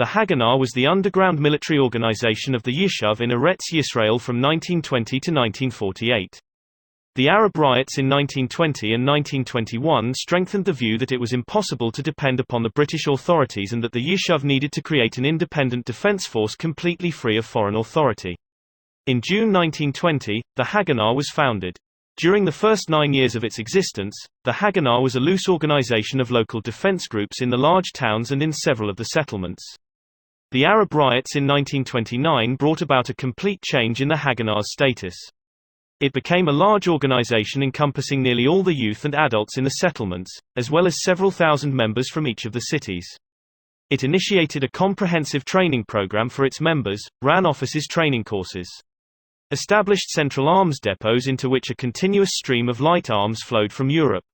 The Haganah was the underground military organization of the Yishuv in Eretz Yisrael from 1920 to 1948. The Arab riots in 1920 and 1921 strengthened the view that it was impossible to depend upon the British authorities and that the Yishuv needed to create an independent defense force completely free of foreign authority. In June 1920, the Haganah was founded. During the first 9 years of its existence, the Haganah was a loose organization of local defense groups in the large towns and in several of the settlements. The Arab riots in 1929 brought about a complete change in the Haganah's status. It became a large organization encompassing nearly all the youth and adults in the settlements, as well as several thousand members from each of the cities. It initiated a comprehensive training program for its members, ran officers' training courses, established central arms depots into which a continuous stream of light arms flowed from Europe.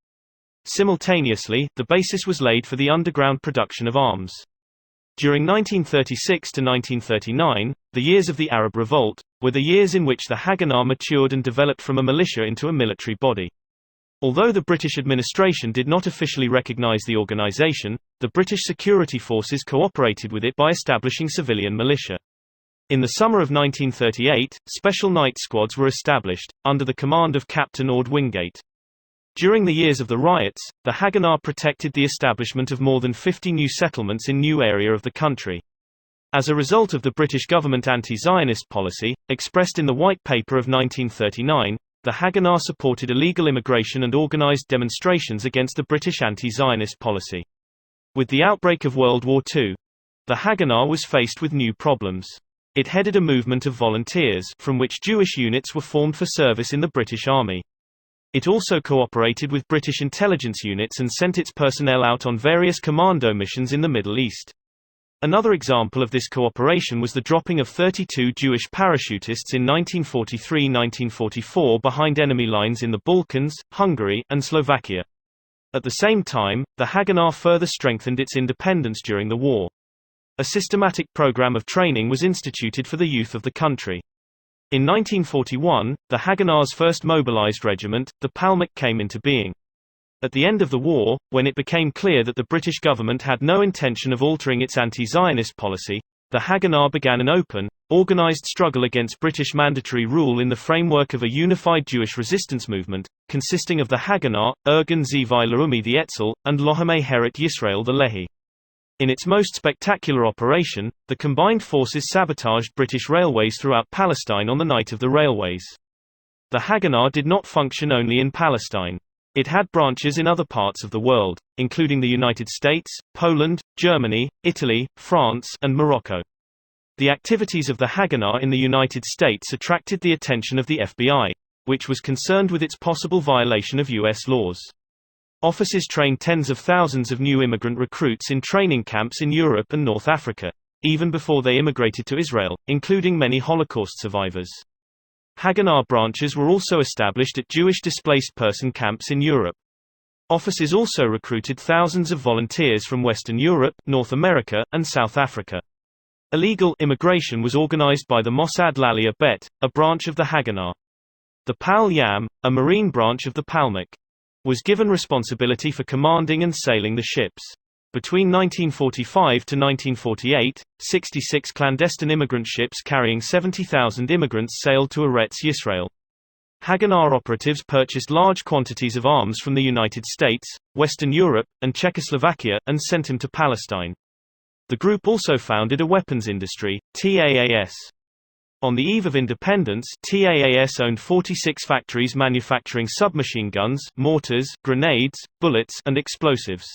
Simultaneously, the basis was laid for the underground production of arms. During 1936 to 1939, the years of the Arab Revolt, were the years in which the Haganah matured and developed from a militia into a military body. Although the British administration did not officially recognize the organization, the British security forces cooperated with it by establishing civilian militia. In the summer of 1938, special night squads were established, under the command of Captain Ord Wingate. During the years of the riots, the Haganah protected the establishment of more than 50 new settlements in new area of the country. As a result of the British government anti-Zionist policy, expressed in the White Paper of 1939, the Haganah supported illegal immigration and organized demonstrations against the British anti-Zionist policy. With the outbreak of World War II, the Haganah was faced with new problems. It headed a movement of volunteers, from which Jewish units were formed for service in the British Army. It also cooperated with British intelligence units and sent its personnel out on various commando missions in the Middle East. Another example of this cooperation was the dropping of 32 Jewish parachutists in 1943–1944 behind enemy lines in the Balkans, Hungary, and Slovakia. At the same time, the Haganah further strengthened its independence during the war. A systematic program of training was instituted for the youth of the country. In 1941, the Haganah's first mobilized regiment, the Palmach, came into being. At the end of the war, when it became clear that the British government had no intention of altering its anti-Zionist policy, the Haganah began an open, organized struggle against British mandatory rule in the framework of a unified Jewish resistance movement, consisting of the Haganah, Ergun Zivai Laumi the Etzel, and Lohomei Heret Yisrael the Lehi. In its most spectacular operation, the combined forces sabotaged British railways throughout Palestine on the night of the railways. The Haganah did not function only in Palestine. It had branches in other parts of the world, including the United States, Poland, Germany, Italy, France, and Morocco. The activities of the Haganah in the United States attracted the attention of the FBI, which was concerned with its possible violation of U.S. laws. Officers trained tens of thousands of new immigrant recruits in training camps in Europe and North Africa, even before they immigrated to Israel, including many Holocaust survivors. Haganah branches were also established at Jewish displaced person camps in Europe. Officers also recruited thousands of volunteers from Western Europe, North America, and South Africa. Illegal immigration was organized by the Mossad Lalia Bet, a branch of the Haganah. The Pal Yam, a marine branch of the Palmach, was given responsibility for commanding and sailing the ships. Between 1945 to 1948, 66 clandestine immigrant ships carrying 70,000 immigrants sailed to Eretz Yisrael. Haganah operatives purchased large quantities of arms from the United States, Western Europe, and Czechoslovakia, and sent them to Palestine. The group also founded a weapons industry, TAAS. On the eve of independence, TAAS owned 46 factories manufacturing submachine guns, mortars, grenades, bullets, and explosives.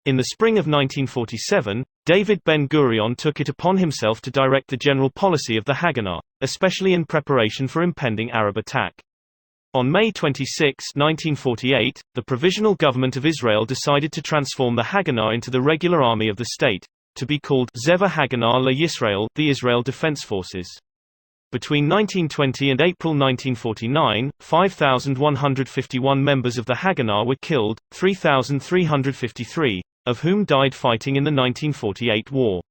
In the spring of 1947, David Ben-Gurion took it upon himself to direct the general policy of the Haganah, especially in preparation for impending Arab attack. On May 26, 1948, the Provisional Government of Israel decided to transform the Haganah into the regular army of the state, to be called Zeva Haganah LaYisrael, the Israel Defense Forces. Between 1920 and April 1949, 5,151 members of the Haganah were killed, 3,353 of whom died fighting in the 1948 war.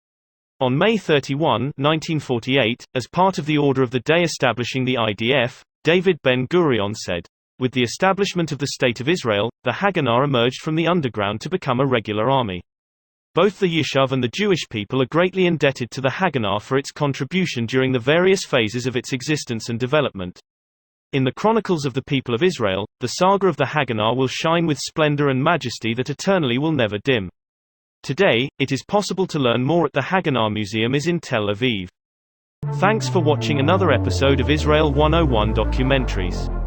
On May 31, 1948, as part of the order of the day establishing the IDF, David Ben-Gurion said, "With the establishment of the State of Israel, the Haganah emerged from the underground to become a regular army." Both the Yishuv and the Jewish people are greatly indebted to the Haganah for its contribution during the various phases of its existence and development. In the Chronicles of the People of Israel, the saga of the Haganah will shine with splendor and majesty that eternally will never dim. Today, it is possible to learn more at the Haganah Museum in Tel Aviv. Thanks for watching another episode of Israel 101 Documentaries.